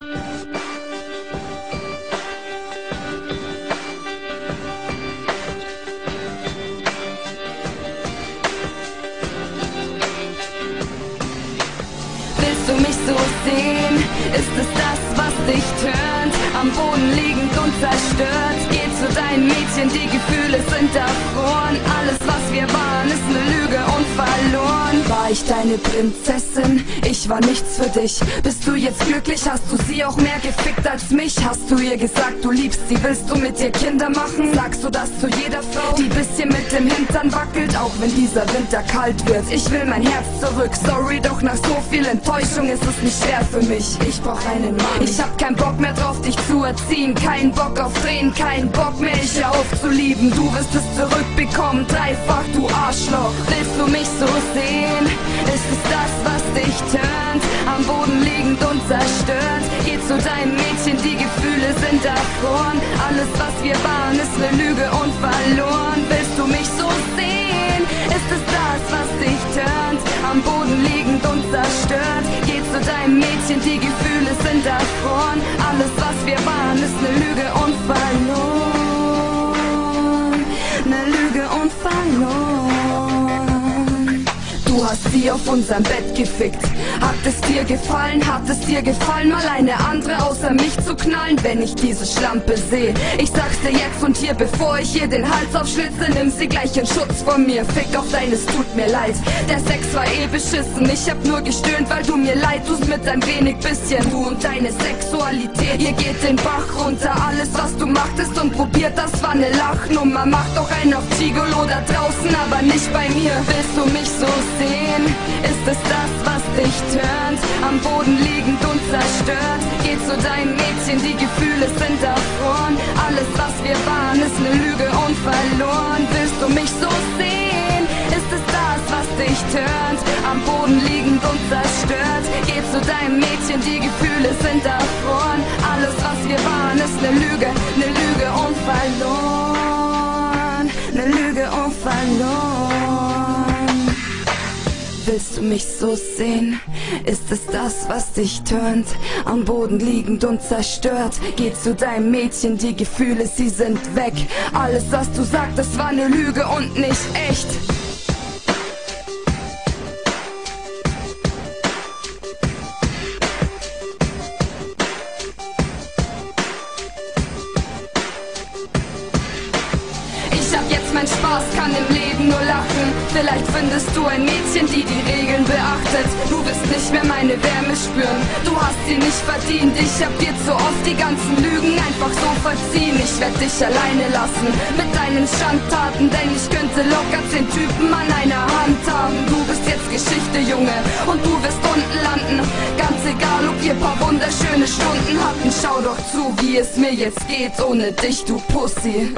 Willst du mich so sehen? Ist es das, was dich tönt? Am Boden liegend und zerstört. Geh zu deinen Mädchen, die Gefühle sind erfroren. Alles, was wir waren, ist eine Lüge und verloren. War ich deine Prinzessin? Ich war nichts für dich. Bist du jetzt glücklich? Hast du sie auch mehr gefickt als mich? Hast du ihr gesagt, du liebst sie? Willst du mit ihr Kinder machen? Sagst du das zu jeder Frau, die bisschen mit dem Hintern wackelt? Auch wenn dieser Winter kalt wird. Ich will mein Herz zurück. Sorry, doch nach so viel Enttäuschung ist es nicht schwer für mich. Ich brauch einen Mann. Ich hab keinen Bock mehr drauf, dich zu erziehen. Keinen Bock auf Tränen, keinen Bock mehr, ich aufzulieben. Du wirst es zurückbekommen, dreifach, du Arschloch. Willst du mich so sehen? Ist es das, was dich tönt? Am Boden liegend und zerstört. Geh zu deinem Mädchen, die Gefühle sind erfroren. Alles, was wir waren, ist eine Lüge und verloren. Willst du mich so sehen? Ist es das, was dich tönt? Am Boden liegend und zerstört. Geh zu deinem Mädchen, die Gefühle sind erfroren. Alles, was wir waren, ist eine Lüge und verloren. Eine Lüge und verloren. Du hast sie auf unserem Bett gefickt. Hat es dir gefallen? Hat es dir gefallen, mal eine andere außer mich zu knallen? Wenn ich diese Schlampe sehe, ich sag's dir jetzt und hier, bevor ich ihr den Hals aufschlitze, nimm sie gleich in Schutz von mir. Fick auf dein, es tut mir leid. Der Sex war eh beschissen. Ich hab nur gestöhnt, weil du mir leid tust mit ein wenig bisschen. Du und deine Sexualität, ihr geht den Bach runter. Alles, was du machtest und probiert, das war eine Lachnummer. Mach doch einen auf Gigolo da draußen, aber nicht bei mir. Willst du mich so sehen? Ist es das, was dich tönt? Am Boden liegend und zerstört. Geh zu deinen Mädchen, die Gefühle sind erfroren. Alles, was wir waren, ist eine Lüge und verloren. Willst du mich so sehen? Ist es das, was dich tönt? Am Boden liegend und zerstört. Geh zu deinem Mädchen, die Gefühle sind erfroren. Alles, was wir waren, ist eine Lüge und verloren. Eine Lüge und verloren. Willst du mich so sehen? Ist es das, was dich tönt? Am Boden liegend und zerstört. Geh zu deinem Mädchen, die Gefühle, sie sind weg. Alles, was du sagtest, war eine Lüge und nicht echt. Ich hab jetzt meinen Spaß, kann im Leben nur lachen. Vielleicht findest du ein Mädchen, die die Regeln beachtet. Du wirst nicht mehr meine Wärme spüren. Du hast sie nicht verdient. Ich hab dir zu oft die ganzen Lügen einfach so verziehen. Ich werd dich alleine lassen mit deinen Schandtaten, denn ich könnte locker 10 Typen an einer Hand haben. Du bist jetzt Geschichte, Junge, und du wirst unten landen. Ganz egal, ob wir paar wunderschöne Stunden hatten. Schau doch zu, wie es mir jetzt geht ohne dich, du Pussy.